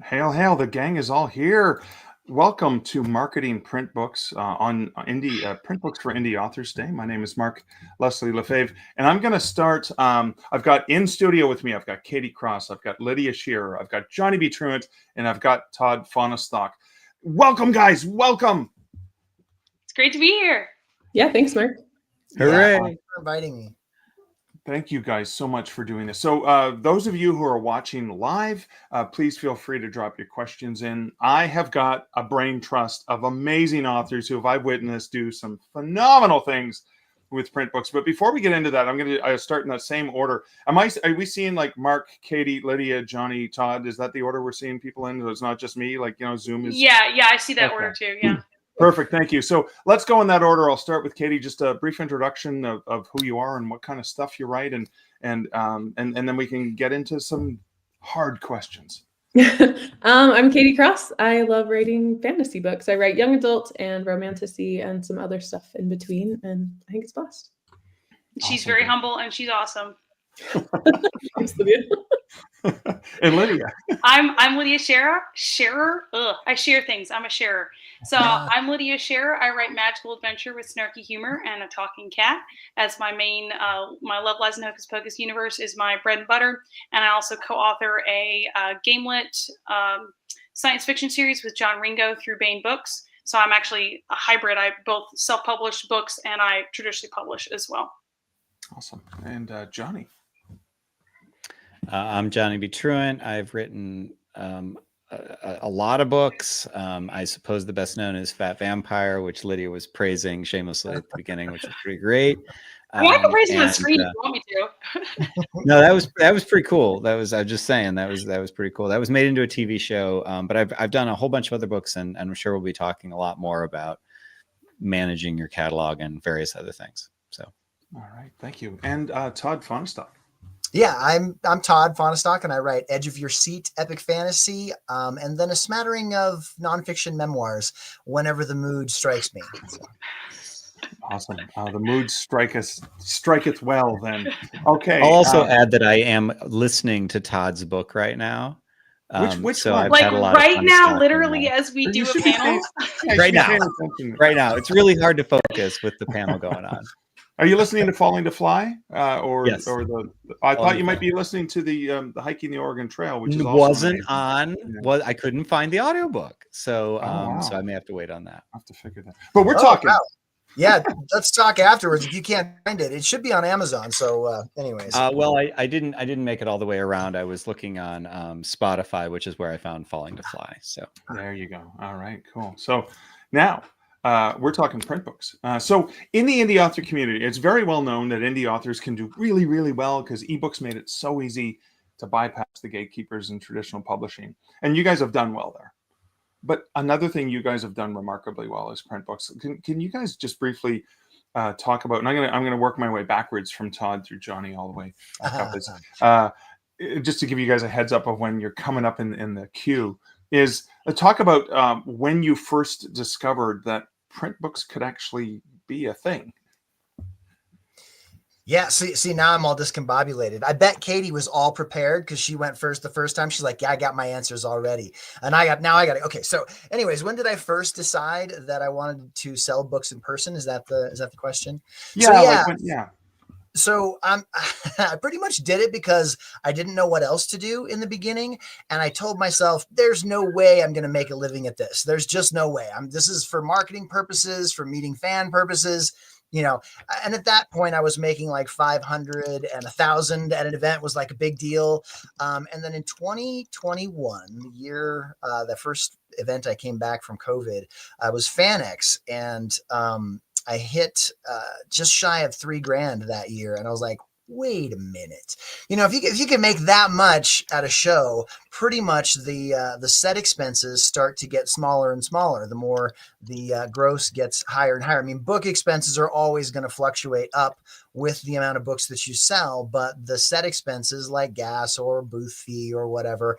Hail, hail, the gang is all here. Welcome to Marketing Print Books on Indie Print Books for Indie Authors Day. My name is Mark Leslie Lefebvre, and I'm going to start. I've got in studio with me, I've got Katie Cross, I've got Lydia Shearer, I've got Johnny B. Truant, and I've got Todd Fonestock. Welcome, guys. Welcome. It's great to be here. Yeah, thanks, Mark. Hooray. Yeah, thanks for inviting me. Thank you guys so much for doing this. So those of you who are watching live, please feel free to drop your questions in. I have got a brain trust of amazing authors who I've witnessed do some phenomenal things with print books. But before we get into that, I'm going to start in that same order. Are we seeing like Mark, Katie, Lydia, Johnny, Todd? Is that the order we're seeing people in? So it's not just me, like, Zoom is. Yeah, I see that order too. Yeah. Perfect. Thank you. So let's go in that order. I'll start with Katie. Just a brief introduction of who you are and what kind of stuff you write, and then we can get into some hard questions. I'm Katie Cross. I love writing fantasy books. I write young adult and romantasy and some other stuff in between, and I think it's blessed. She's awesome. Very humble and she's awesome. And Lydia. I'm Lydia Shearer. I share things. I'm a sharer. So I'm Lydia Shearer. I write magical adventure with snarky humor and a talking cat. As my main, my Love Lies in Hocus Pocus universe is my bread and butter. And I also co-author a gamelit science fiction series with John Ringo through Baen Books. So I'm actually a hybrid. I both self-publish books and I traditionally publish as well. Awesome. And Johnny. I'm Johnny B. Truant. I've written a lot of books. I suppose the best known is Fat Vampire, which Lydia was praising shamelessly at the beginning, which was pretty great. I can praise it on screen if you want me to. No, that was pretty cool. I was just saying that was pretty cool. That was made into a TV show. But I've done a whole bunch of other books, and I'm sure we'll be talking a lot more about managing your catalog and various other things. So, all right, thank you. And Todd Fonestock. Yeah, I'm Todd Fonestock, and I write Edge of Your Seat, epic fantasy, and then a smattering of nonfiction memoirs whenever the mood strikes me. Awesome. The mood striketh well then. Okay. I'll also add that I am listening to Todd's book right now. Which so one? I've like had a lot right of now, literally as we do a panel. Right now. It's really hard to focus with the panel going on. Are you listening to Falling to Fly? Yes. I thought you might be listening to the Hiking the Oregon Trail, which is wasn't on. Well, I couldn't find the audiobook, so so I may have to wait on that. I have to figure that. But we're talking. Wow. Yeah, let's talk afterwards. If you can't find it, it should be on Amazon. So, anyways. Well, I didn't make it all the way around. I was looking on Spotify, which is where I found Falling to Fly. So there you go. All right, cool. So now. We're talking print books. So in the indie author community, it's very well known that indie authors can do really, really well because ebooks made it so easy to bypass the gatekeepers in traditional publishing. And you guys have done well there. But another thing you guys have done remarkably well is print books. Can you guys just briefly talk about, and I'm gonna work my way backwards from Todd through Johnny all the way up, just to give you guys a heads up of when you're coming up in the queue, is talk about when you first discovered that print books could actually be a thing. Yeah, see, now I'm all discombobulated. I bet Katie was all prepared because she went first the first time. She's like, yeah, I got my answers already. And I got it. Okay, so anyways, when did I first decide that I wanted to sell books in person? Is that the question? Yeah, So I pretty much did it because I didn't know what else to do in the beginning. And I told myself, there's no way I'm going to make a living at this. There's just no way. This is for marketing purposes, for meeting fan purposes, and at that point I was making like 500 and 1,000 at an event was like a big deal. And then in 2021, the year, the first event I came back from COVID, was FanX. And, I hit just shy of $3,000 that year. And I was like, wait a minute. If you can make that much at a show, pretty much the set expenses start to get smaller and smaller. The more the gross gets higher and higher. I mean, book expenses are always going to fluctuate up with the amount of books that you sell, but the set expenses like gas or booth fee or whatever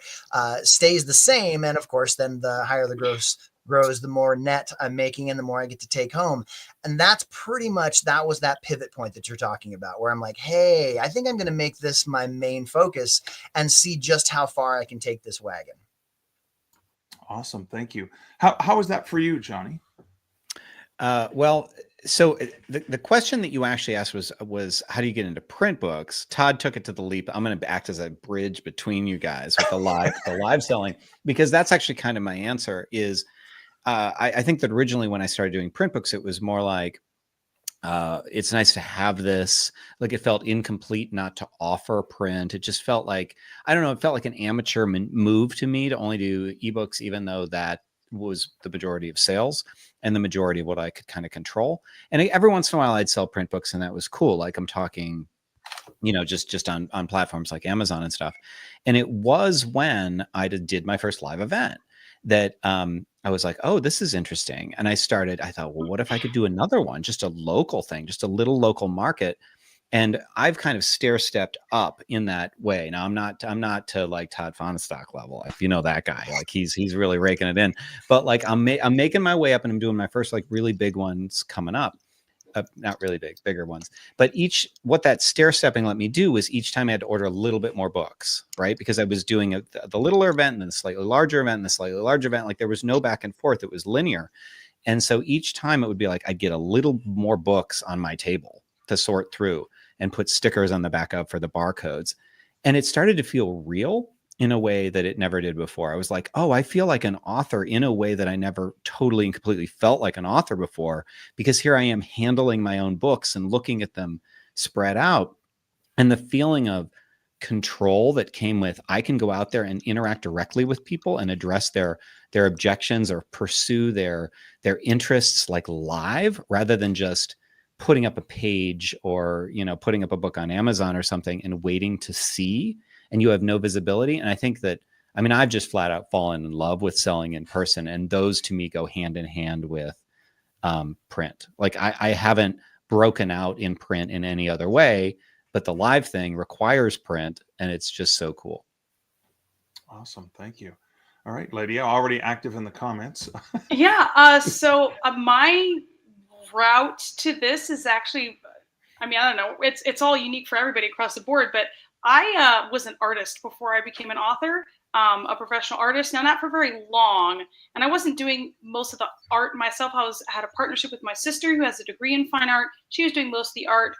stays the same. And of course, then the higher the gross grows, the more net I'm making and the more I get to take home. And that's pretty much, that was that pivot point that you're talking about, where I'm like, hey, I think I'm going to make this my main focus and see just how far I can take this wagon. Awesome. Thank you. How is that for you, Johnny? Well, so the question that you actually asked was how do you get into print books? Todd took it to the leap. I'm going to act as a bridge between you guys with the live selling, because that's actually kind of my answer is, I think that originally when I started doing print books, it was more like, it's nice to have this, like it felt incomplete not to offer print. It just felt like, I don't know, it felt like an amateur move to me to only do ebooks, even though that was the majority of sales and the majority of what I could kind of control. And every once in a while I'd sell print books and that was cool. Like I'm talking, just on platforms like Amazon and stuff. And it was when I did my first live event that I was like, oh, this is interesting. And I thought, well, what if I could do another one, just a local thing, just a little local market. And I've kind of stair-stepped up in that way. Now I'm not to like Todd Fonstock level, if you know that guy, like he's really raking it in, but like I'm making my way up and I'm doing my first like really big ones coming up. Not really bigger ones, but what that stair stepping let me do was each time I had to order a little bit more books, right? Because I was doing the littler event and then the slightly larger event and the slightly larger event. Like there was no back and forth. It was linear. And so each time it would be like, I'd get a little more books on my table to sort through and put stickers on the back up for the barcodes. And it started to feel real in a way that it never did before. I was like, oh, I feel like an author in a way that I never totally and completely felt like an author before, because here I am handling my own books and looking at them spread out. And the feeling of control that came with, I can go out there and interact directly with people and address their objections or pursue their interests like live, rather than just putting up a page or, putting up a book on Amazon or something and waiting to see, and you have no visibility. And I think that, I've just flat out fallen in love with selling in person. And those to me go hand in hand with print. Like I haven't broken out in print in any other way, but the live thing requires print, and it's just so cool. Awesome. Thank you. All right, Lydia, already active in the comments. Yeah. So my route to this is actually, I don't know, it's all unique for everybody across the board, but I was an artist before I became an author, a professional artist. Now, not for very long, and I wasn't doing most of the art myself. I had a partnership with my sister who has a degree in fine art. She was doing most of the art.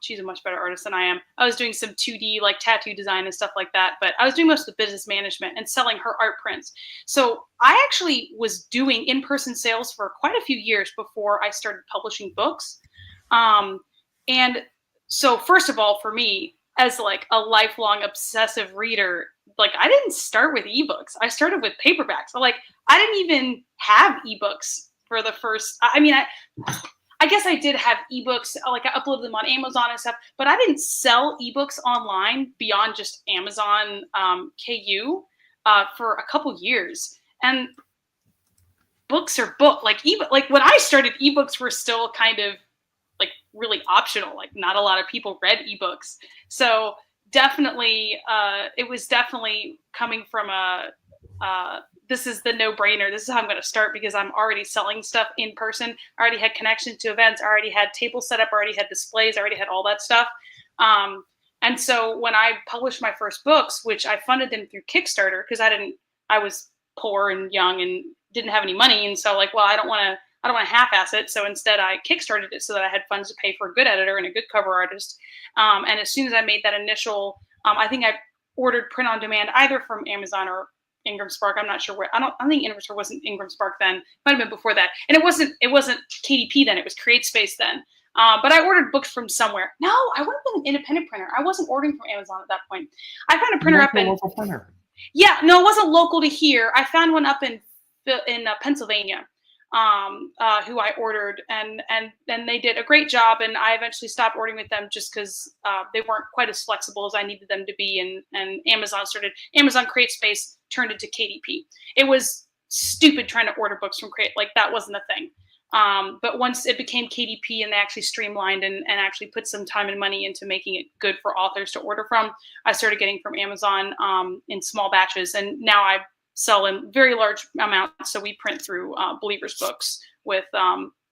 She's a much better artist than I am. I was doing some 2D like tattoo design and stuff like that, but I was doing most of the business management and selling her art prints. So I actually was doing in-person sales for quite a few years before I started publishing books. And so first of all, for me, as like a lifelong obsessive reader, like I didn't start with ebooks. I started with paperbacks. So like I didn't even have ebooks for the first, I guess I did have ebooks, like I uploaded them on Amazon and stuff, but I didn't sell ebooks online beyond just Amazon KU for a couple years. And books are like when I started, ebooks were still kind of like really optional. Like not a lot of people read ebooks. So definitely, it was definitely coming from this is the no-brainer. This is how I'm going to start, because I'm already selling stuff in person. I already had connections to events. I already had tables set up. I already had displays. I already had all that stuff. And so when I published my first books, which I funded them through Kickstarter, because I was poor and young and didn't have any money. And so like, well, I don't want to half-ass it. So instead I Kickstarted it so that I had funds to pay for a good editor and a good cover artist. And as soon as I made that initial, I think I ordered print on demand either from Amazon or Ingram Spark. I'm not sure where. I think Introversion wasn't Ingram Spark then. Might have been before that. And it wasn't KDP then. It was CreateSpace then. But I ordered books from somewhere. No, I would have been an independent printer. I wasn't ordering from Amazon at that point. I found a printer up in local printer. Yeah, no, it wasn't local to here. I found one up in Pennsylvania. Who I ordered, and they did a great job, and I eventually stopped ordering with them just because they weren't quite as flexible as I needed them to be, and Amazon CreateSpace turned into KDP. It was stupid trying to order books from Create, like that wasn't a thing. But once it became KDP and they actually streamlined and actually put some time and money into making it good for authors to order from, I started getting from Amazon in small batches, and now I sell in very large amounts. So we print through Believers Books with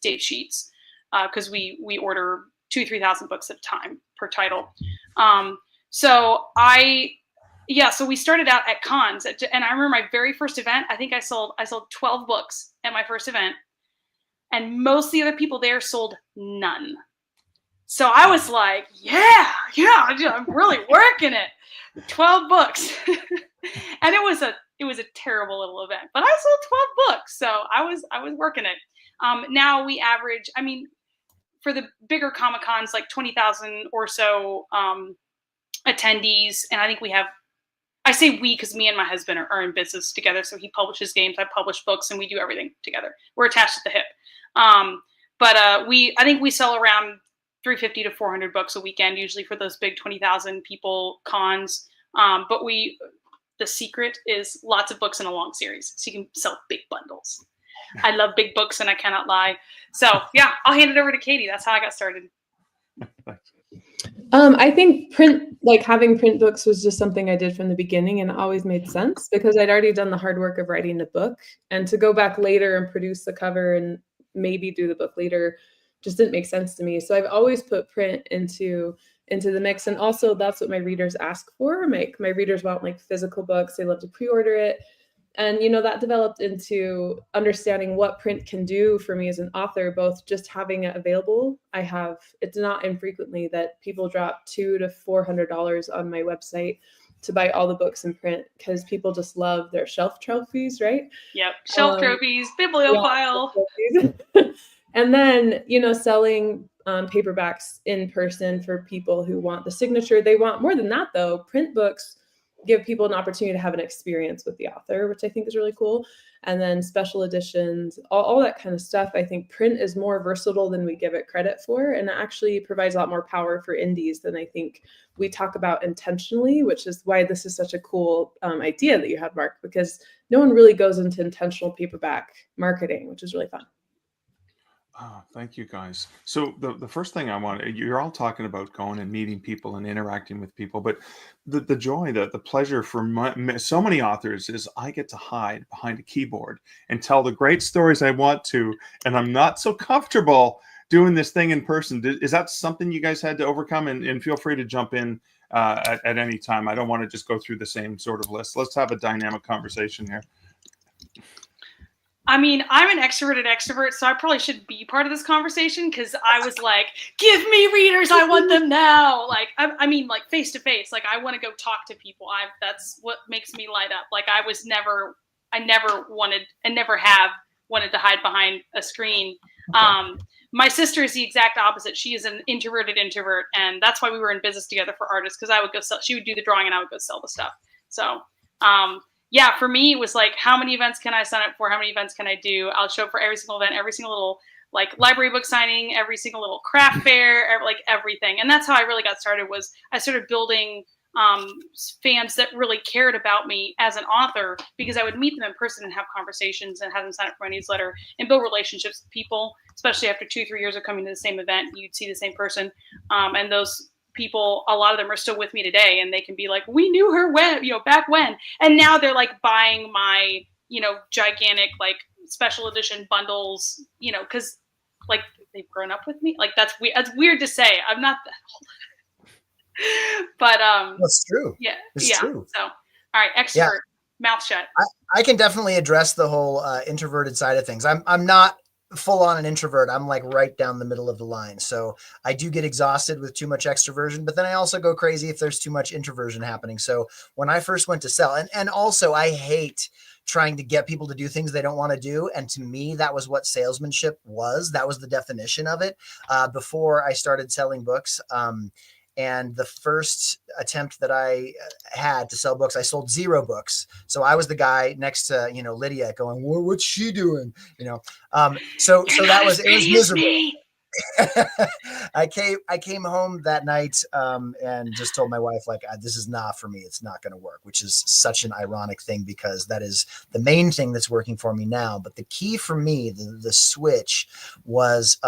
date sheets because we order 2,000 to 3,000 books at a time per title. So yeah, so we started out at cons, and I remember my very first event. I think I sold 12 books at my first event, and most of the other people there sold none. So I was like, yeah, I'm really working it. 12 books, and it was a terrible little event, but I sold 12 books, so I was working it. Now we average, I mean, for the bigger Comic Cons, like 20,000 or so attendees, and I think we have. I say we because me and my husband are in business together. So he publishes games, I publish books, and we do everything together. We're attached at the hip. I think we sell around 350 to 400 books a weekend, usually for those big 20,000 people cons. The secret is lots of books in a long series, so you can sell big bundles. I love big books, and I cannot lie. So yeah, I'll hand it over to Katie. That's how I got started. I think having print books was just something I did from the beginning, and it always made sense because I'd already done the hard work of writing the book, and to go back later and produce the cover and maybe do the book later just didn't make sense to me. So I've always put print into the mix, and also that's what my readers ask for. My readers want like physical books. They love to pre-order it. And, that developed into understanding what print can do for me as an author, both just having it available. It's not infrequently that people drop $200 to $400 on my website to buy all the books in print because people just love their shelf trophies, right? Yep. Shelf trophies, bibliophile. Yeah, and then, selling paperbacks in person for people who want the signature. They want more than that, though. Print books give people an opportunity to have an experience with the author, which I think is really cool. And then special editions, all that kind of stuff. I think print is more versatile than we give it credit for, and it actually provides a lot more power for indies than I think we talk about intentionally, which is why this is such a cool idea that you had, Mark, because no one really goes into intentional paperback marketing, which is really fun. Oh, thank you, guys. So the first thing I want, you're all talking about going and meeting people and interacting with people, but the joy, the pleasure for so many authors is I get to hide behind a keyboard and tell the great stories I want to, and I'm not so comfortable doing this thing in person. Is that something you guys had to overcome? And feel free to jump in at any time. I don't want to just go through the same sort of list. Let's have a dynamic conversation here. I mean, I'm an extroverted extrovert, so I probably should be part of this conversation because I was like, give me readers. I want them now. Like, I mean, like face to face. Like, I want to go talk to people. That's what makes me light up. Like, I never wanted and never have wanted to hide behind a screen. Okay. My sister is the exact opposite. She is an introverted introvert. And that's why we were in business together for artists, because I would go sell, she would do the drawing and I would go sell the stuff. So, yeah, for me, it was like, how many events can I sign up for? How many events can I do? I'll show up for every single event, every single little like library book signing, every single little craft fair, like everything. And that's how I really got started. Was I started building fans that really cared about me as an author, because I would meet them in person and have conversations and have them sign up for my newsletter and build relationships with people, especially after 2-3 years of coming to the same event. You'd see the same person, and those people, a lot of them are still with me today, and they can be like, we knew her when, back when, and now they're like buying my, gigantic like special edition bundles, because like they've grown up with me. Like that's weird to say. I'm not that old. But that's true. Yeah, it's true. So all right, extrovert, mouth shut. I can definitely address the whole introverted side of things. I'm not full on an introvert. I'm like right down the middle of the line. So I do get exhausted with too much extroversion, but then I also go crazy if there's too much introversion happening. So when I first went to sell, and also I hate trying to get people to do things they don't want to do. And to me, that was what salesmanship was. That was the definition of it before I started selling books. And the first attempt that I had to sell books, I sold 0 books. So I was the guy next to, Lydia going, what's she doing? So that was, it was miserable. I came home that night and just told my wife, like, this is not for me. It's not going to work, which is such an ironic thing because that is the main thing that's working for me now. But the key for me, the switch was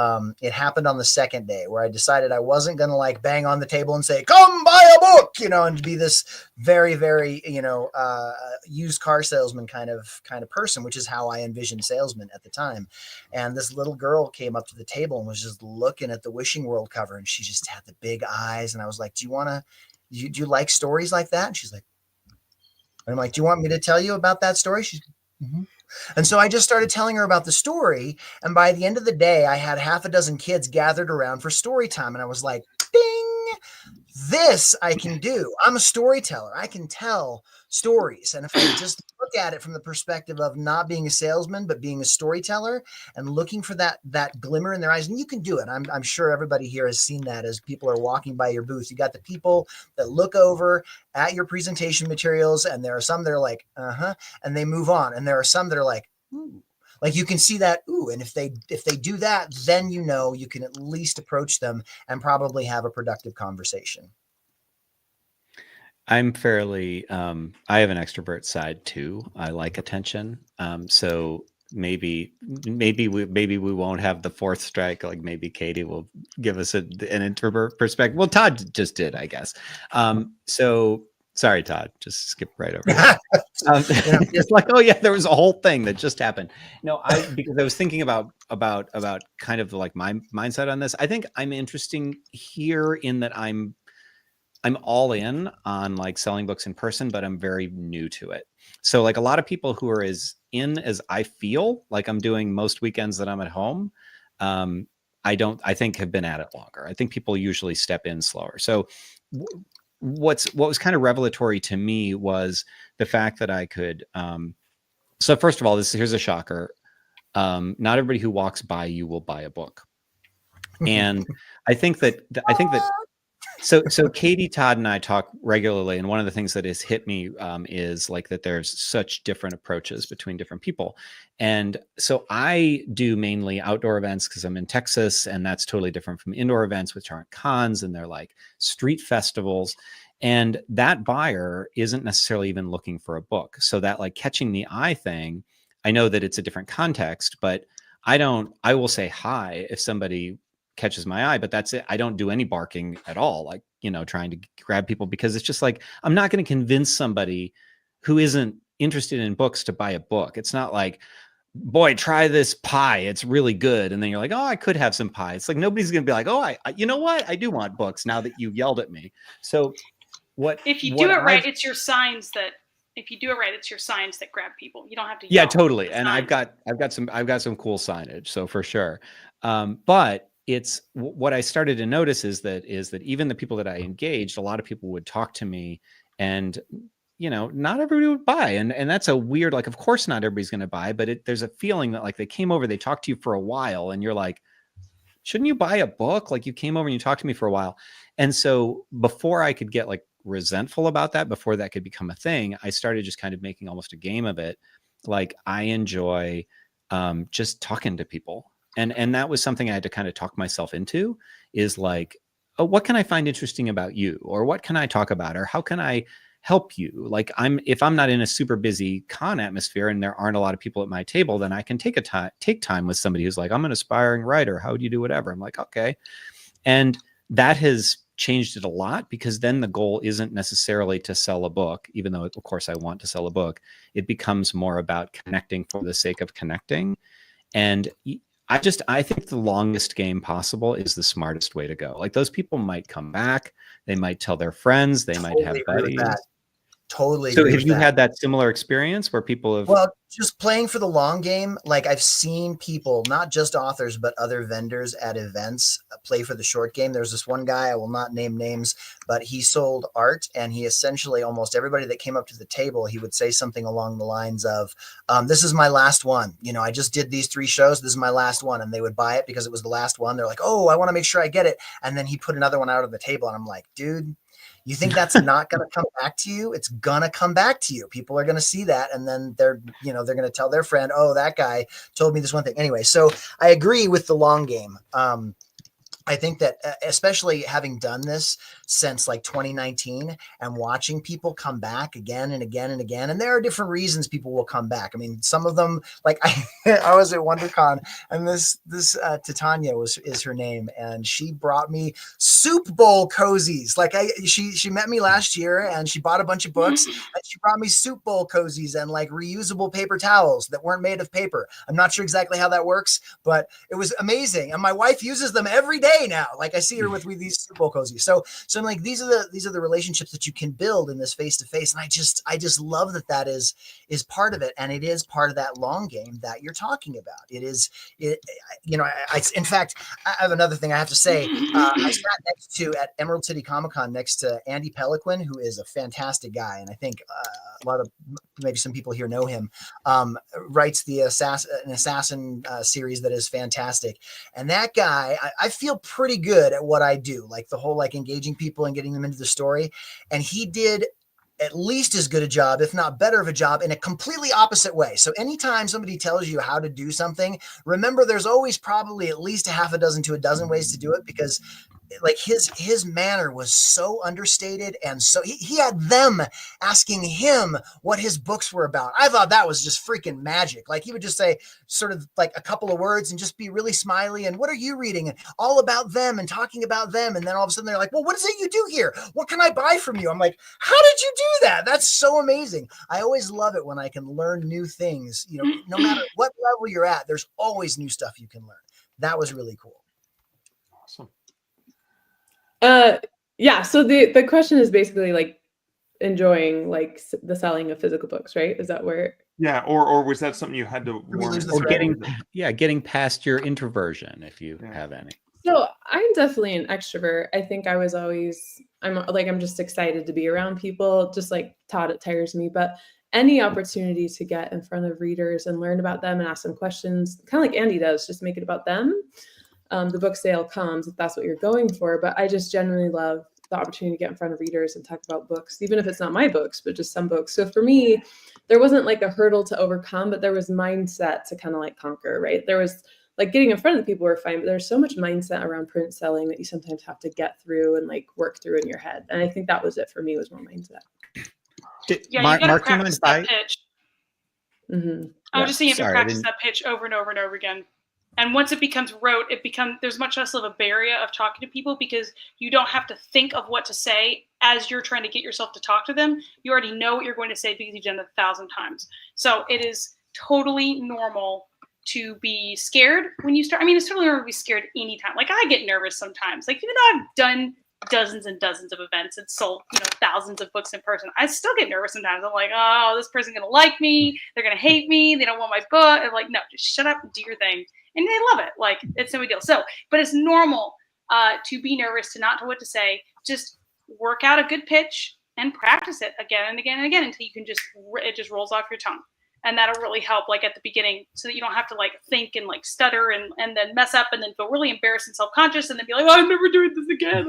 it happened on the second day where I decided I wasn't going to like bang on the table and say, come buy a book, and be this very, very, used car salesman kind of person, which is how I envisioned salesmen at the time. And this little girl came up to the table and was just looking at the Wishing World cover, and she just had the big eyes. And I was like, do you like stories like that? And she's like, I'm like, do you want me to tell you about that story? She's, mm-hmm. And so I just started telling her about the story. And by the end of the day, I had half a dozen kids gathered around for story time. And I was like, ding, this I can do. I'm a storyteller. I can tell stories. And if I just look at it from the perspective of not being a salesman, but being a storyteller and looking for that glimmer in their eyes, and you can do it. I'm sure everybody here has seen that as people are walking by your booth. You got the people that look over at your presentation materials, and there are some that are like, and they move on. And there are some that are like, ooh. Like you can see that, ooh, and if they do that, then you know you can at least approach them and probably have a productive conversation. I'm fairly, I have an extrovert side too. I like attention. So maybe we won't have the fourth strike. Like maybe Katie will give us an introvert perspective. Well, Todd just did, I guess. So sorry, Todd, just skip right over that. It's like, oh yeah, there was a whole thing that just happened. No, because I was thinking about kind of like my mindset on this. I think I'm interesting here in that I'm all in on like selling books in person, but I'm very new to it. So like a lot of people who are as in as I feel like I'm doing most weekends that I'm at home, I think have been at it longer. I think people usually step in slower. So what was kind of revelatory to me was the fact that I could, so first of all, here's a shocker. Not everybody who walks by you will buy a book. And I think that so Katie, Todd, and I talk regularly, and one of the things that has hit me is like that there's such different approaches between different people. And so I do mainly outdoor events because I'm in Texas, and that's totally different from indoor events, which aren't cons, and they're like street festivals. And that buyer isn't necessarily even looking for a book. So that like catching the eye thing, I know that it's a different context, but I will say hi if somebody catches my eye, but that's it. I don't do any barking at all, like, trying to grab people, because it's just like, I'm not going to convince somebody who isn't interested in books to buy a book. It's not like, boy, try this pie, it's really good. And then you're like, oh, I could have some pie. It's like, nobody's going to be like, oh, you know what? I do want books now that you yelled at me. So if you do it right, it's your signs that, grab people. You don't have to yell. Yeah, totally. And I've got some cool signage. So for sure. But it's what I started to notice is that even the people that I engaged, a lot of people would talk to me, and not everybody would buy, and that's a weird, like, of course not everybody's going to buy, but there's a feeling that like they came over, they talked to you for a while, and you're like, shouldn't you buy a book? Like, you came over and you talked to me for a while. And so before I could get like resentful about that, before that could become a thing, I started just kind of making almost a game of it. Like, I enjoy just talking to people. And that was something I had to kind of talk myself into, is like, oh, what can I find interesting about you? Or what can I talk about? Or how can I help you? Like, if I'm not in a super busy con atmosphere and there aren't a lot of people at my table, then I can take time with somebody who's like, I'm an aspiring writer. How do you do whatever? I'm like, okay. And that has changed it a lot, because then the goal isn't necessarily to sell a book, even though of course I want to sell a book. It becomes more about connecting for the sake of connecting. And I think the longest game possible is the smartest way to go. Like, those people might come back, they might tell their friends, they might have buddies. Totally. So have you had that similar experience where people have? Well, just playing for the long game. Like, I've seen people, not just authors, but other vendors at events play for the short game. There's this one guy, I will not name names, but he sold art, and he essentially, almost everybody that came up to the table, he would say something along the lines of, this is my last one. I just did these 3 shows. This is my last one. And they would buy it because it was the last one. They're like, oh, I want to make sure I get it. And then he put another one out on the table. And I'm like, dude, you think that's not going to come back to you? It's going to come back to you. People are going to see that. And then they're going to tell their friend, oh, that guy told me this one thing. Anyway, so I agree with the long game. I think that especially having done this since like 2019 and watching people come back again and again and again, and there are different reasons people will come back. I mean, some of them, like I was at WonderCon, and this Titania is her name, and she brought me soup bowl cozies. Like she met me last year, and she bought a bunch of books, and she brought me soup bowl cozies and like reusable paper towels that weren't made of paper. I'm not sure exactly how that works, but it was amazing, and my wife uses them every day. day now. Like I see her with these super cozy. So I'm like, these are the relationships that you can build in this face to face. And I just love that is part of it. And it is part of that long game that you're talking about. It is, in fact, I have another thing I have to say. I sat next to at Emerald City Comic-Con next to Andy Peliquin, who is a fantastic guy. And I think maybe some people here know him, writes the assassin series that is fantastic. And that guy, I feel pretty good at what I do, like the whole like engaging people and getting them into the story. And he did at least as good a job, if not better of a job, in a completely opposite way. So anytime somebody tells you how to do something, remember there's always probably at least a half a dozen to a dozen ways to do it, because like his manner was so understated, and so he had them asking him what his books were about. I thought that was just freaking magic. Like he would just say sort of like a couple of words and just be really smiley and what are you reading, and all about them and talking about them, and then all of a sudden they're like, well, what is it you do here? What can I buy from you? I'm like, how did you do that? That's so amazing. I always love it when I can learn new things. You know, no matter what level you're at, there's always new stuff you can learn. That was really cool. Awesome. Yeah, so the question is basically like enjoying like the selling of physical books, right? Is that where? Yeah, or was that something you had to warm lose the Or thread? getting past your introversion, if you have any. So I'm definitely an extrovert. I think I was always, I'm just excited to be around people, just like Todd, it tires me, but any opportunity to get in front of readers and learn about them and ask them questions, kind of like Andy does, just make it about them. The book sale comes if that's what you're going for, but I just genuinely love the opportunity to get in front of readers and talk about books, even if it's not my books, but just some books. So for me, there wasn't like a hurdle to overcome, but there was mindset to kind of like conquer, right? There was like getting in front of the people were fine, but there's so much mindset around print selling that you sometimes have to get through and like work through in your head. And I think that was it for me, was more mindset. Yeah, Mark, you got to do you mind practice if I? that pitch. Mm-hmm. I was just saying, you have to Sorry, I practice didn't- that pitch over and over and over again. And once it becomes rote, there's much less of a barrier of talking to people, because you don't have to think of what to say as you're trying to get yourself to talk to them. You already know what you're going to say because you've done it 1,000 times. So it is totally normal to be scared when you start. I mean, it's totally normal to be scared anytime. Like I get nervous sometimes. Like even though I've done dozens and dozens of events and sold, thousands of books in person, I still get nervous sometimes. I'm like, oh, this person's gonna like me, they're gonna hate me, they don't want my book. I'm like, no, just shut up and do your thing. And they love it. Like it's no big deal. So, but it's normal to be nervous, to not know what to say. Just work out a good pitch and practice it again and again and again until you can it just rolls off your tongue. And that'll really help, like at the beginning, so that you don't have to like think and like stutter and then mess up and then feel really embarrassed and self-conscious and then be like, oh, I'm never doing this again.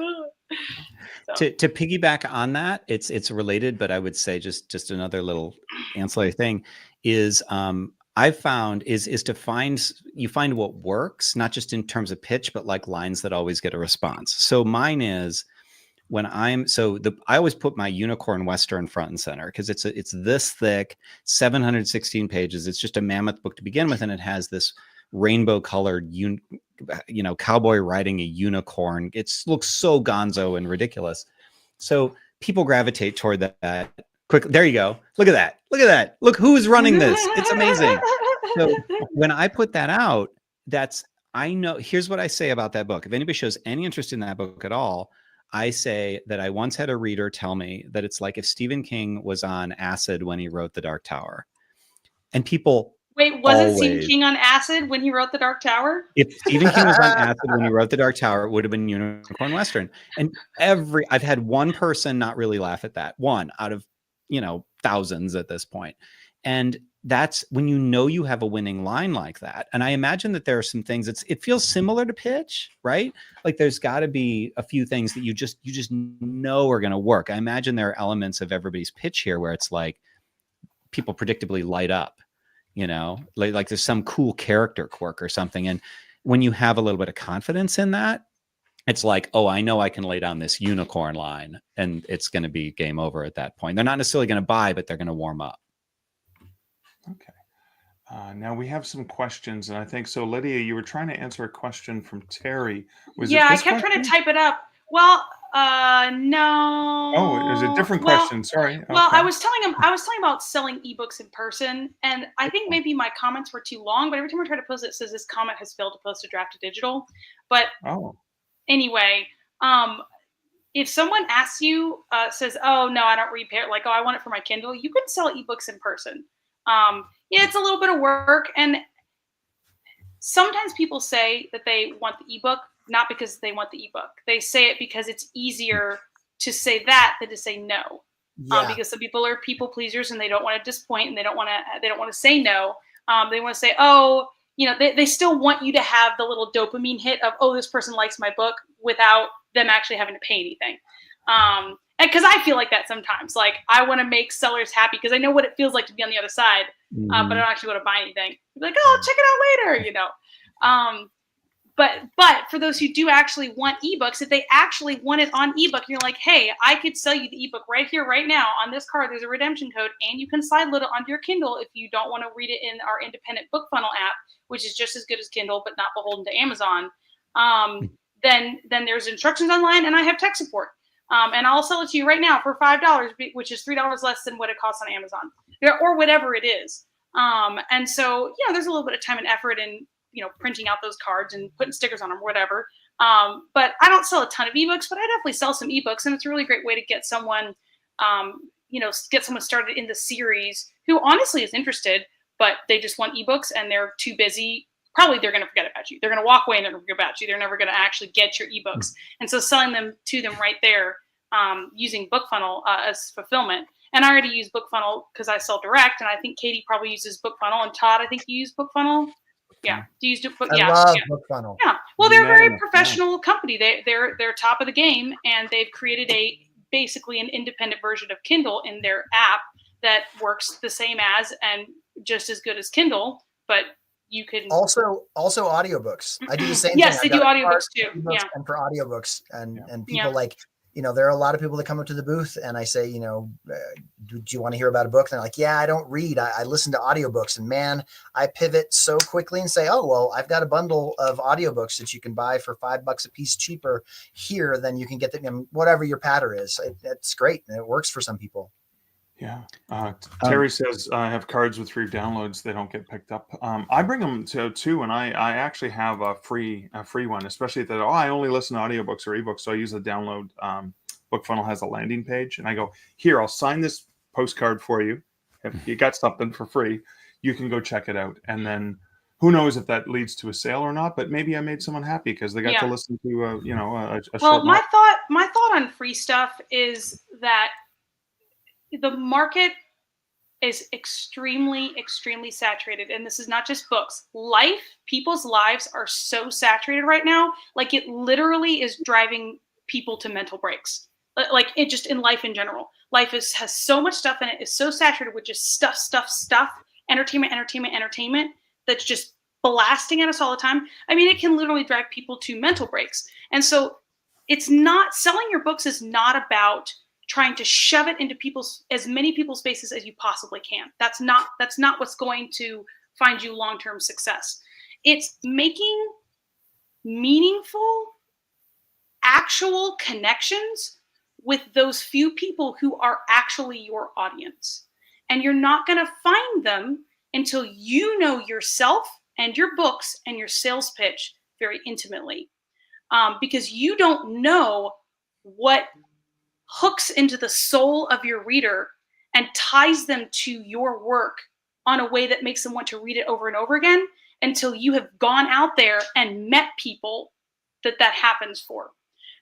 So. To piggyback on that, it's related, but I would say just another little ancillary thing is I've found is to find what works, not just in terms of pitch, but like lines that always get a response. So mine is when I always put my unicorn Western front and center, because it's this thick, 716 pages. It's just a mammoth book to begin with, and it has this rainbow colored cowboy riding a unicorn. It looks so gonzo and ridiculous. So people gravitate toward that. Quick, there you go. Look at that. Look who's running this. It's amazing. So when I put that out, I know, here's what I say about that book. If anybody shows any interest in that book at all, I say that I once had a reader tell me that it's like if Stephen King was on acid when he wrote The Dark Tower. And people Wait, wasn't Stephen King on acid when he wrote The Dark Tower? If Stephen King was on acid when he wrote The Dark Tower, it would have been Unicorn Western. And I've had one person not really laugh at that. One out of, thousands at this point. And that's when you have a winning line like that. And I imagine that there are some things it feels similar to pitch, right? Like there's got to be a few things that you just know are going to work. I imagine there are elements of everybody's pitch here where it's like people predictably light up, like there's some cool character quirk or something. And when you have a little bit of confidence in that, it's like, oh, I know I can lay down this unicorn line and it's going to be game over at that point. They're not necessarily going to buy, but they're going to warm up. Okay. Now we have some questions, and I think so. Lydia, you were trying to answer a question from Terry. I kept trying to type it up. Well, no. Oh, it was a different question. Sorry. Well, Okay. I was telling about selling ebooks in person, and I think maybe my comments were too long. But every time I try to post it says this comment has failed to post a draft to digital. But anyway, if someone asks you, says, "Oh no, I don't read like, oh, I want it for my Kindle," you can sell ebooks in person. Yeah, it's a little bit of work, and sometimes people say that they want the ebook not because they want the ebook. They say it because it's easier to say that than to say no. Yeah. Because some people are people pleasers and they don't want to disappoint, and they don't want to say no. They want to say, oh, they still want you to have the little dopamine hit of, oh, this person likes my book, without them actually having to pay anything. And because I feel like that sometimes, like I want to make sellers happy because I know what it feels like to be on the other side, but I don't actually want to buy anything. Like, oh, I'll check it out later, But for those who do actually want ebooks, if they actually want it on ebook, you're like, hey, I could sell you the ebook right here, right now. On this card, there's a redemption code, and you can slide it onto your Kindle if you don't want to read it in our independent book funnel app, which is just as good as Kindle, but not beholden to Amazon. Then there's instructions online, and I have tech support. And I'll sell it to you right now for $5, which is $3 less than what it costs on Amazon, or whatever it is. And so, there's a little bit of time and effort in, printing out those cards and putting stickers on them or whatever. But I don't sell a ton of ebooks, but I definitely sell some ebooks. And it's a really great way to get someone, get someone started in the series who honestly is interested, but they just want ebooks and they're too busy. Probably they're going to forget about you. They're going to walk away and they're going to forget about you. They're never going to actually get your ebooks. And so selling them to them right there, using BookFunnel as fulfillment. And I already use BookFunnel because I sell direct. And I think Katie probably uses BookFunnel. And Todd, I think you use BookFunnel. Yeah, do you use I love BookFunnel. Yeah, well, they're a very professional company. They're top of the game, and they've created basically an independent version of Kindle in their app that works the same as and just as good as Kindle, but you can also audiobooks. I do the same yes, thing. Yes, they do audiobooks too. Yeah, and for audiobooks, and people like. There are a lot of people that come up to the booth and I say, do you want to hear about a book? And they're like, yeah, I don't read. I listen to audiobooks. And man, I pivot so quickly and say, oh, well, I've got a bundle of audiobooks that you can buy for $5 a piece cheaper here than you can get them, whatever your patter is. It's great. And it works for some people. Yeah. Terry says, I have cards with free downloads. They don't get picked up. I bring them too. And I actually have a free one, especially that, I only listen to audiobooks or ebooks. So I use the download. BookFunnel has a landing page and I go, here, I'll sign this postcard for you. If you got something for free, you can go check it out. And then who knows if that leads to a sale or not, but maybe I made someone happy because they got to listen to a well, my thought on free stuff is that the market is extremely, extremely saturated. And this is not just books. People's lives are so saturated right now. Like it literally is driving people to mental breaks. Like it just in life in general. Life has so much stuff in it. It's so saturated with just stuff, entertainment that's just blasting at us all the time. I mean, it can literally drive people to mental breaks. And so it's not, selling your books is not about trying to shove it into as many people's faces as you possibly can. That's not what's going to find you long-term success. It's making meaningful, actual connections with those few people who are actually your audience. And you're not going to find them until you know yourself and your books and your sales pitch very intimately. Because you don't know what hooks into the soul of your reader and ties them to your work on a way that makes them want to read it over and over again until you have gone out there and met people that happens for.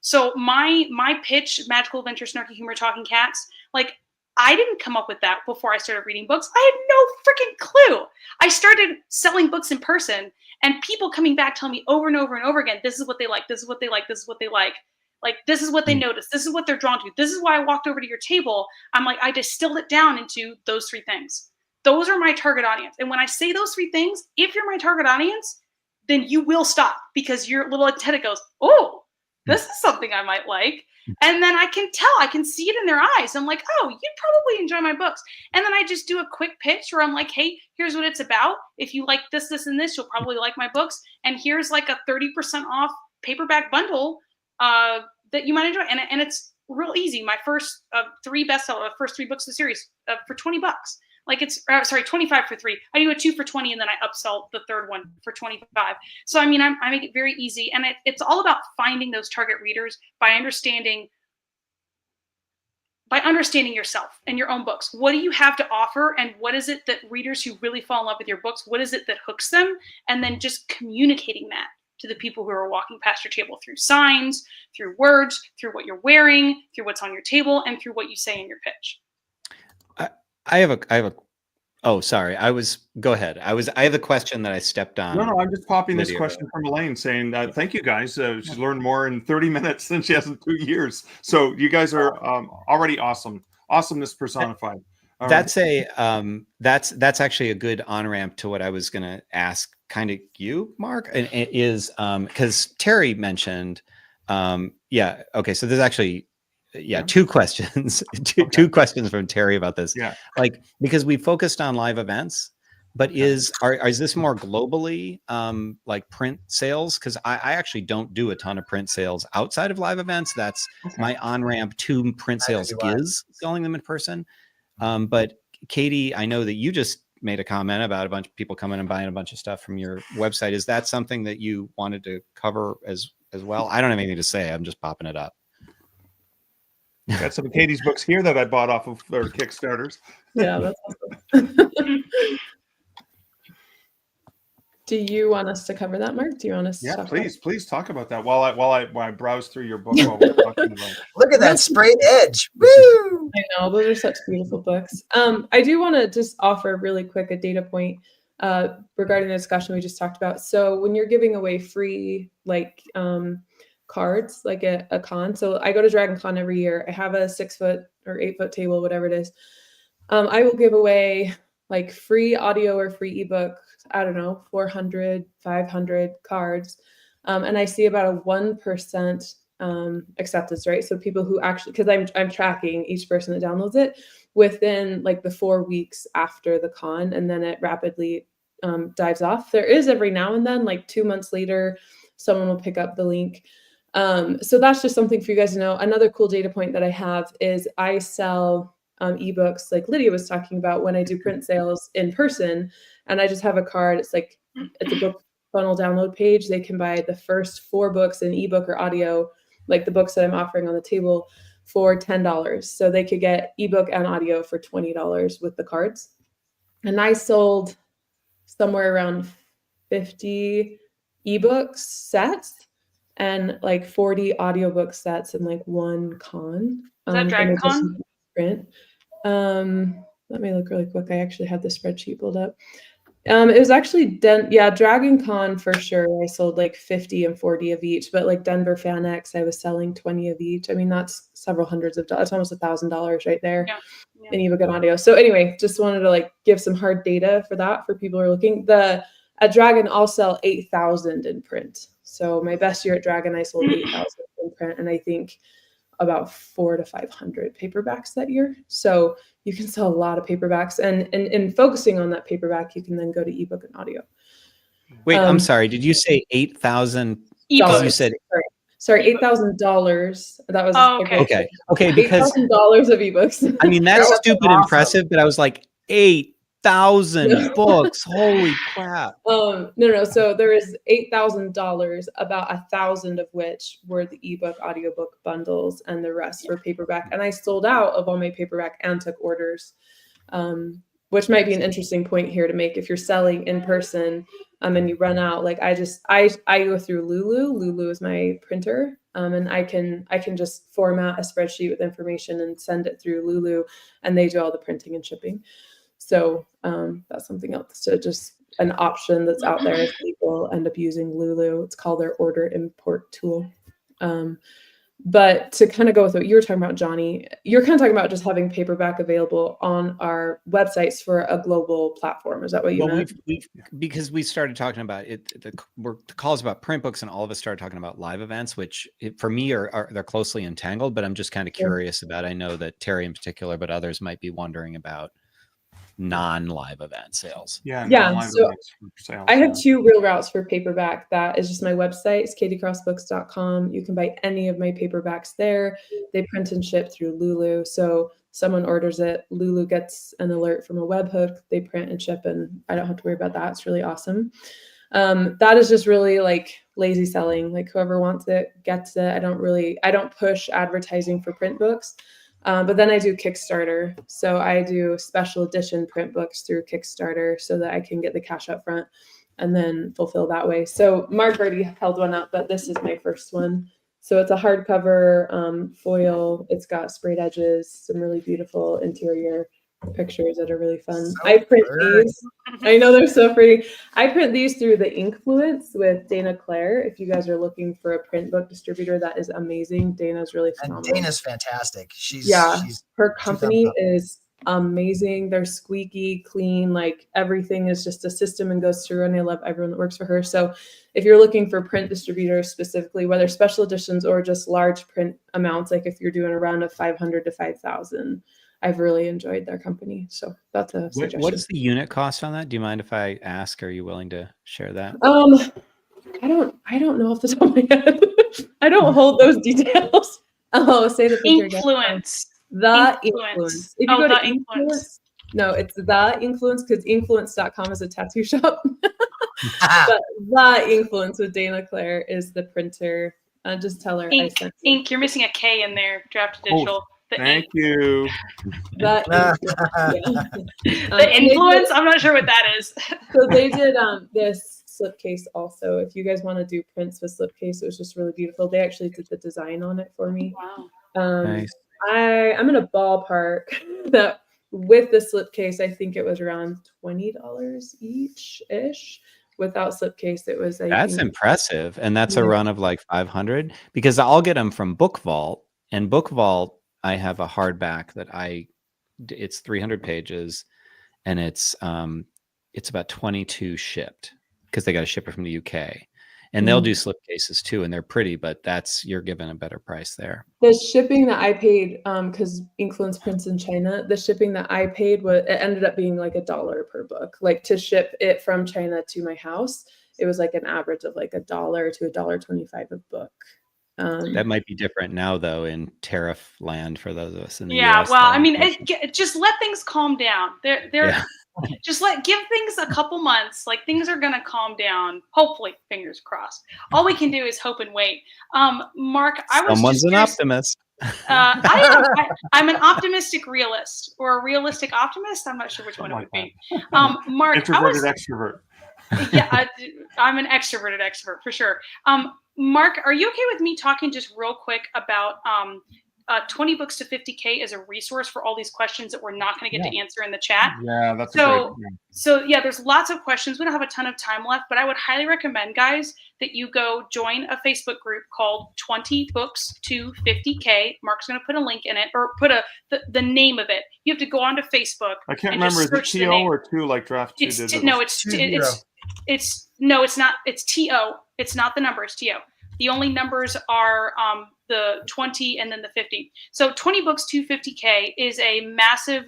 So my pitch, Magical Adventure, Snarky Humor, Talking Cats, like I didn't come up with that before I started reading books. I had no freaking clue. I started selling books in person and people coming back telling me over and over and over again, this is what they like, this is what they like, this is what they like. Like, this is what they notice. This is what they're drawn to. This is why I walked over to your table. I'm like, I distilled it down into those 3 things. Those are my target audience. And when I say those 3 things, if you're my target audience, then you will stop because your little antenna goes, oh, this is something I might like. And then I can tell, I can see it in their eyes. I'm like, oh, you'd probably enjoy my books. And then I just do a quick pitch where I'm like, hey, here's what it's about. If you like this, this, and this, you'll probably like my books. And here's like a 30% off paperback bundle that you might enjoy. And it's real easy. My first 3 bestsellers, first 3 books of the series for $20. Like it's sorry, 25 for 3. I do a 2 for 20, and then I upsell the third one for 25. So I mean, I make it very easy, and it's all about finding those target readers by understanding yourself and your own books. What do you have to offer, and what is it that readers who really fall in love with your books, what is it that hooks them? And then just communicating that to the people who are walking past your table through signs, through words, through what you're wearing, through what's on your table, and through what you say in your pitch. I have a oh, sorry. Go ahead. I have a question that I stepped on. No, I'm just popping this Lydia. question from Elaine saying, thank you guys. She's learned more in 30 minutes than she has in 2 years. So you guys are already awesome. Awesomeness personified. All That's that's actually a good on-ramp to what I was going to ask kind of you, Mark, and it is because Terry mentioned, yeah. Okay. So there's actually, two questions, two questions from Terry about this. Yeah. Like, because we focused on live events, but is this more globally like print sales? Because I actually don't do a ton of print sales outside of live events. That's my on-ramp to print sales is selling them in person. But Katie, I know that you just made a comment about a bunch of people coming and buying a bunch of stuff from your website. Is that something that you wanted to cover as well? I don't have anything to say. I'm just popping it up. Got some of Katie's books here that I bought off of their Kickstarters. Yeah, that's awesome. Do you want us to cover that, Mark? Do you want us to talk please talk about that while I browse through your book while we're talking about it. Look at that sprayed edge. Woo! I know, those are such beautiful books. I do want to just offer really quick a data point regarding the discussion we just talked about. So when you're giving away free cards, like a con, so I go to Dragon Con every year. I have a 6-foot or 8-foot table, whatever it is. I will give away like free audio or free ebook, I don't know, 400, 500 cards. And I see about a 1% acceptance rate. So people who actually, because I'm tracking each person that downloads it within like the 4 weeks after the con, and then it rapidly dives off. There is every now and then, like 2 months later, someone will pick up the link. So that's just something for you guys to know. Another cool data point that I have is I sell ebooks, like Lydia was talking about, when I do print sales in person, and I just have a card. It's a book funnel download page. They can buy the first 4 books in ebook or audio, like the books that I'm offering on the table, for $10. So they could get ebook and audio for $20 with the cards. And I sold somewhere around 50 ebooks sets and like 40 audiobook sets in like one con. Is that Dragon Con? Print. Let me look really quick. I actually had the spreadsheet pulled up. It was actually Dragon Con for sure. I sold like 50 and 40 of each, but like Denver Fan X, I was selling 20 of each. I mean, that's several hundreds of dollars. That's almost $1,000 right there in ebook and audio. So anyway, just wanted to like give some hard data for that for people who are looking. At Dragon, I'll sell 8,000 in print. So my best year at Dragon, I sold 8,000 in print, and I think about 400 to 500 paperbacks that year. So you can sell a lot of paperbacks, and in focusing on that paperback, you can then go to ebook and audio. Wait, I'm sorry. Did you say 8,000? You said sorry, $8,000. That was okay. Okay, because $8,000 of ebooks. I mean, that's stupid awesome. impressive, but I was like 8,000 books. Holy crap. No. So there is $8,000, about 1,000 of which were the ebook, audiobook bundles, and the rest were paperback. And I sold out of all my paperback and took orders, which might be an interesting point here to make if you're selling in person and you run out. Like I go through Lulu. Lulu is my printer. And I can just format a spreadsheet with information and send it through Lulu, and they do all the printing and shipping. So that's something else, to just an option that's out there if people end up using Lulu. It's called their order import tool. But to kind of go with what you were talking about, Johnny, you're kind of talking about just having paperback available on our websites for a global platform. Is that what you meant? Because we started talking about it, the calls about print books, and all of us started talking about live events, which for me they're closely entangled, but I'm just kind of curious about, I know that Terry in particular, but others might be wondering about non-live event sales. So sales, I have 2 real routes for paperback. That is just my website. It's katiecrossbooks.com. You can buy any of my paperbacks there. They print and ship through Lulu. So Someone orders it, Lulu gets an alert from a webhook, they print and ship, and I don't have to worry about that. It's really awesome. That is just really like lazy selling. Like whoever wants it gets it. I don't push advertising for print books. But then I do Kickstarter. So I do special edition print books through Kickstarter so that I can get the cash up front and then fulfill that way. So Mark already held one up, but this is my first one. So it's a hardcover foil. It's got sprayed edges, some really beautiful interior pictures that are really fun. So I print pretty. these. I know they're so pretty. I print these through the Inkfluence with Dana Claire. If you guys are looking for a print book distributor, that is amazing. Dana's really phenomenal. And Dana's fantastic. She's her company is amazing. They're squeaky clean, like everything is just a system and goes through, and I love everyone that works for her. So if you're looking for print distributors specifically, whether special editions or just large print amounts, like if you're doing a round of 500 to 5,000, I've really enjoyed their company. So that's a suggestion. What is the unit cost on that? Do you mind if I ask? Are you willing to share that? I don't know off the top of my head. I don't hold those details. Oh, say the picture again. Influence. The Influence. If you go to the Influence. No, it's the Influence because influence.com is a tattoo shop. But the Influence with Dana Claire is the printer. Just tell her I sent you. Ink. You're missing a K in there. Draft Digital. Thank you. The Influence. I'm not sure what that is. So they did this slipcase also. If you guys want to do prints with slipcase, it was just really beautiful. They actually did the design on it for me. Wow. Nice. I'm in a ballpark that with the slipcase, I think it was around $20 each-ish. Without slipcase, it was That's impressive. And that's a run of like 500 because I'll get them from Book Vault, and Book Vault, I have a hardback that it's 300 pages and it's about 22 shipped because they got to ship it from the UK, and they'll do slipcases too. And they're pretty, but you're given a better price there. The shipping that I paid, because Influence prints in China, the shipping that I paid it ended up being like $1 per book. Like to ship it from China to my house, it was like an average of like $1 to $1.25 a book. That might be different now, though, in tariff land for those of us in the yeah, US. well, I mean, just let things calm down. Just give things a couple months. Like things are gonna calm down. Hopefully, fingers crossed. All we can do is hope and wait. Mark, Someone's an optimist. I'm an optimistic realist or a realistic optimist. I'm not sure which one it would be. Mark, Introverted extrovert. Yeah, I'm an extroverted extrovert for sure. Mark, are you okay with me talking just real quick about 20 books to 50K as a resource for all these questions that we're not going to get to answer in the chat? Yeah, that's So yeah, there's lots of questions. We don't have a ton of time left, but I would highly recommend, guys, that you go join a Facebook group called 20 Books to 50K. Mark's going to put a link in it, or put the name of it. You have to go onto Facebook. I can't remember. Is it TO or 2 like Draft 2 did? No, it's not. It's TO. It's not the number. It's TO. The only numbers are the 20 and then the 50. So 20 Books to 50K is a massive,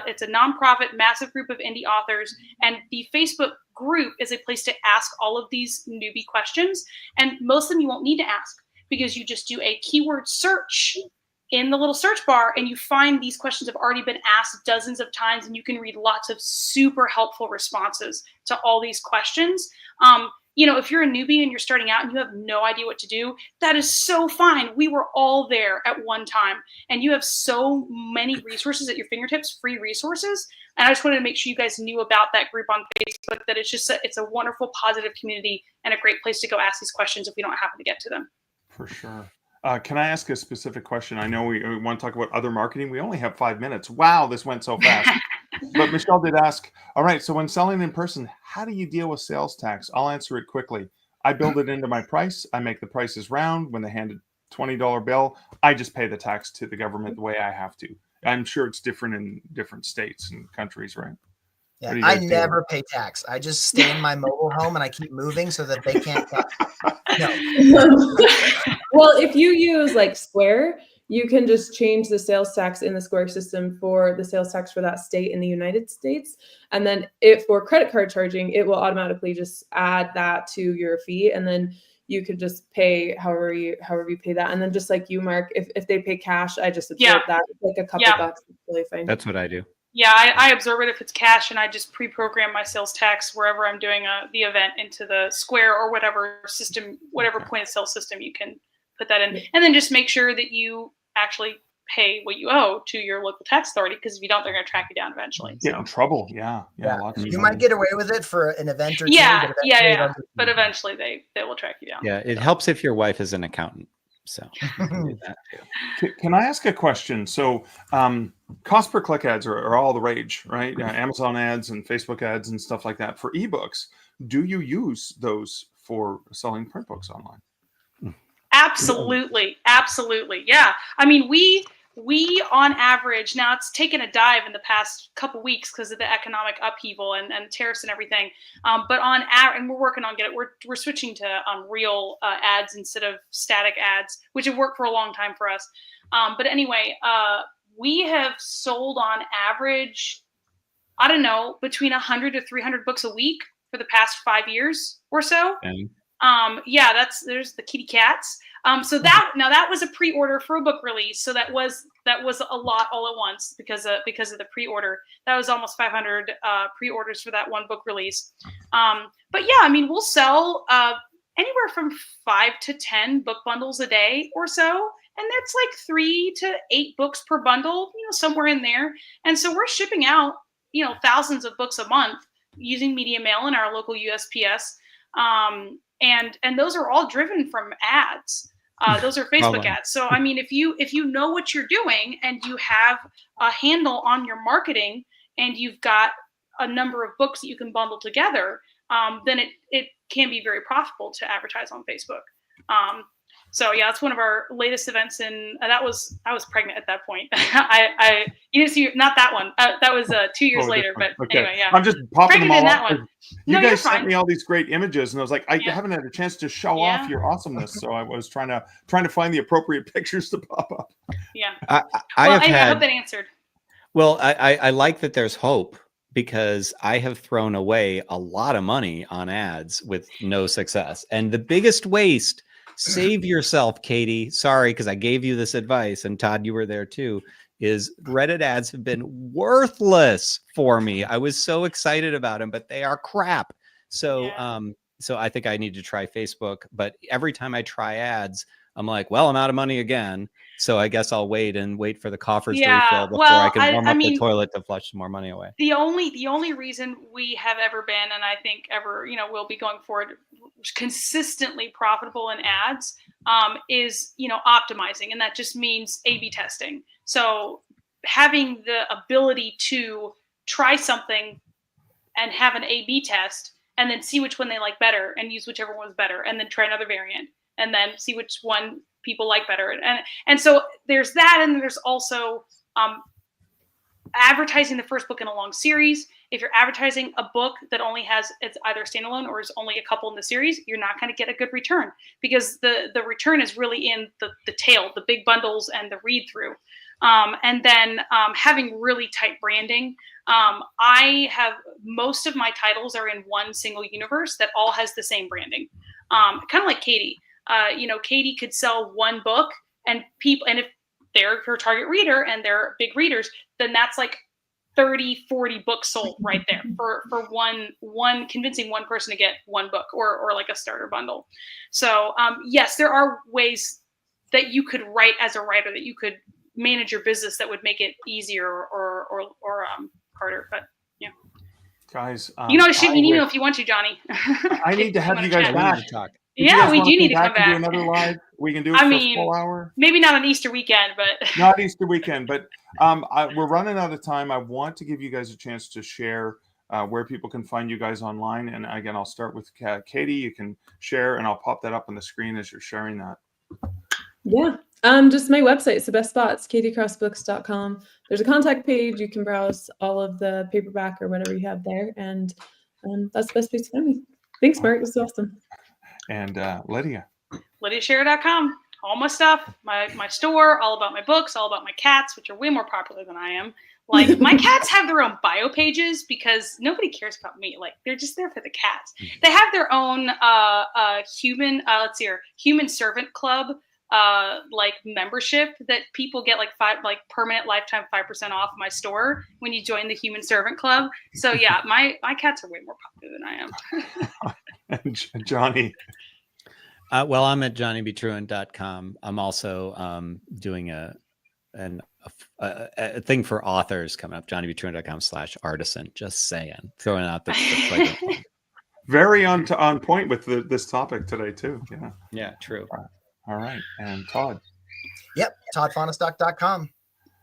it's a nonprofit, massive group of indie authors. And the Facebook group is a place to ask all of these newbie questions. And most of them you won't need to ask because you just do a keyword search in the little search bar and you find these questions have already been asked dozens of times, and you can read lots of super helpful responses to all these questions. If you're a newbie and you're starting out and you have no idea what to do, that is so fine. We were all there at one time, and you have so many resources at your fingertips, free resources. And I just wanted to make sure you guys knew about that group on Facebook, that it's a wonderful, positive community and a great place to go ask these questions if we don't happen to get to them. For sure. Can I ask a specific question? I know we want to talk about other marketing. We only have 5 minutes. Wow, this went so fast. But Michelle did ask, all right, so when selling in person, how do you deal with sales tax? I'll answer it quickly. I build it into my price. I make the prices round. When they hand a $20 bill, I just pay the tax to the government the way I have to. I'm sure it's different in different states and countries, right? Yeah, I never pay tax. I just stay in my mobile home and I keep moving so that they can't. No. Well, if you use like Square, you can just change the sales tax in the Square system for the sales tax for that state in the United States. And then for credit card charging, it will automatically just add that to your fee. And then you could just pay however you pay that. And then just like you, Mark, if they pay cash, I just absorb that. It's like a couple bucks. It's really fine. That's what I do. Yeah, I absorb it if it's cash, and I just pre-program my sales tax wherever I'm doing the event into the Square or whatever system, whatever point of sale system you can put that in. And then just make sure that you actually pay what you owe to your local tax authority, because if you don't, they're going to track you down eventually. Get in trouble. Yeah. Lots of You trouble. might get away with it for an event or two. Yeah. But eventually they will track you down. Yeah, it helps if your wife is an accountant. So you can do that too. Can I ask a question? So cost per click ads are all the rage, right? Amazon ads and Facebook ads and stuff like that. For ebooks, do you use those for selling print books online? Absolutely. Yeah. I mean, we on average, now it's taken a dive in the past couple weeks because of the economic upheaval and tariffs and everything. But on average, and we're working on we're switching to real ads instead of static ads, which have worked for a long time for us. But anyway, we have sold on average, I don't know, between 100 to 300 books a week for the past 5 years or so. There's the kitty cats. So that was a pre-order for a book release. So that was a lot all at once because of the pre-order. That was almost 500 pre-orders for that one book release. But yeah, I mean, we'll sell anywhere from 5 to 10 book bundles a day or so. And that's like 3 to 8 books per bundle, somewhere in there. And so we're shipping out, thousands of books a month using media mail and our local USPS. And those are all driven from ads. Those are Facebook ads. So, I mean, if you know what you're doing and you have a handle on your marketing and you've got a number of books that you can bundle together, then it can be very profitable to advertise on Facebook. So yeah, that's one of our latest events. And I was pregnant at that point. You didn't see, not that one. That was 2 years later. But anyway, yeah. I'm just popping pregnant them all in that up. one. You guys sent me all these great images, and I was like, I haven't had a chance to show off your awesomeness. So I was trying to find the appropriate pictures to pop up. Yeah. I hope that answered. Well, I like that there's hope, because I have thrown away a lot of money on ads with no success. And the biggest waste, save yourself, Katie. Sorry, because I gave you this advice, and Todd, you were there too, is Reddit ads have been worthless for me. I was so excited about them, but they are crap. So, so I think I need to try Facebook. But every time I try ads, I'm like, well, I'm out of money again. So I guess I'll wait for the coffers to refill before I can warm up the toilet to flush some more money away. The only reason we have ever been, and I think ever, will be going forward, consistently profitable in ads, is, optimizing. And that just means A/B testing. So having the ability to try something and have an A/B test and then see which one they like better and use whichever one's better, and then try another variant and then see which one people like better. And so there's that. And there's also advertising the first book in a long series. If you're advertising a book that only has, it's either standalone or is only a couple in the series, you're not going to get a good return, because the return is really in the tail, the big bundles and the read through. And then having really tight branding. I have, most of my titles are in one single universe that all has the same branding. Kind of like Katie. Katie could sell one book, and if they're her target reader and they're big readers, then that's like 30, 40 books sold right there for one convincing one person to get one book or like a starter bundle. So yes, there are ways that you could write as a writer, that you could manage your business that would make it easier or harder. But yeah, guys, shoot me an email if you want to, Johnny. I need to have you guys back. Yeah, we do need to come back. Do another live. We can do it for a full hour. Maybe not on Easter weekend, but not Easter weekend. But we're running out of time. I want to give you guys a chance to share where people can find you guys online. And again, I'll start with Katie. You can share, and I'll pop that up on the screen as you're sharing that. Yeah. Just my website. It's the best spot. It's katiecrossbooks.com. There's a contact page. You can browse all of the paperback or whatever you have there. And that's the best place to find me. Thanks, Mark. This is awesome. And Lydia. LydiaSharer.com. All my stuff, my store, all about my books, all about my cats, which are way more popular than I am. Like my cats have their own bio pages because nobody cares about me. Like they're just there for the cats. They have their own human servant club like membership that people get like permanent lifetime 5% off my store when you join the human servant club. So yeah, my cats are way more popular than I am. And Johnny. Well, I'm at johnnybtruant.com. I'm also doing a thing for authors coming up, johnnybtruant.com/artisan. Just saying, throwing out the plug. Very on point with this topic today too. Yeah. Yeah, true. All right. And Todd. Yep. ToddFonestock.com.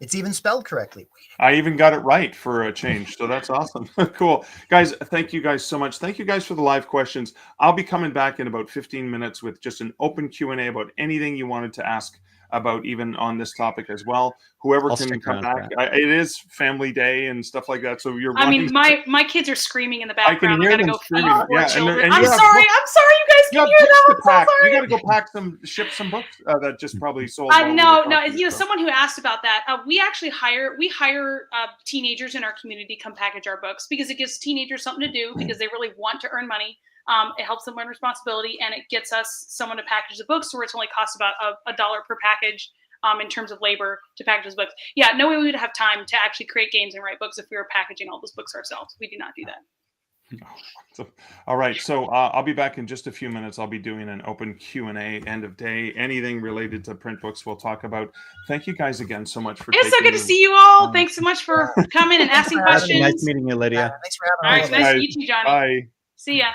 It's even spelled correctly. I even got it right for a change. So that's awesome. Cool. Guys, thank you guys so much. Thank you guys for the live questions. I'll be coming back in about 15 minutes with just an open Q&A about anything you wanted to ask about, even on this topic as well. Whoever can come back. It is family day and stuff like that. So I mean, my kids are screaming in the background. I gotta go screaming. Yeah, and I'm sorry. You guys can hear that. So you got to go ship some books that just probably sold. No. Someone who asked about that. We actually hire teenagers in our community come package our books because it gives teenagers something to do because they really want to earn money. It helps them learn responsibility, and it gets us someone to package the books, where it's only costs about $1 per package in terms of labor to package those books. Yeah, no way we would have time to actually create games and write books if we were packaging all those books ourselves. We do not do that. All right, so I'll be back in just a few minutes. I'll be doing an open Q&A, end of day, anything related to print books we'll talk about. Thank you guys again so much for It's so good to see you all. Thanks so much for coming and asking questions. Nice meeting you, Lydia. Thanks for having me. All right, nice to meet you, Johnny. Bye. See ya.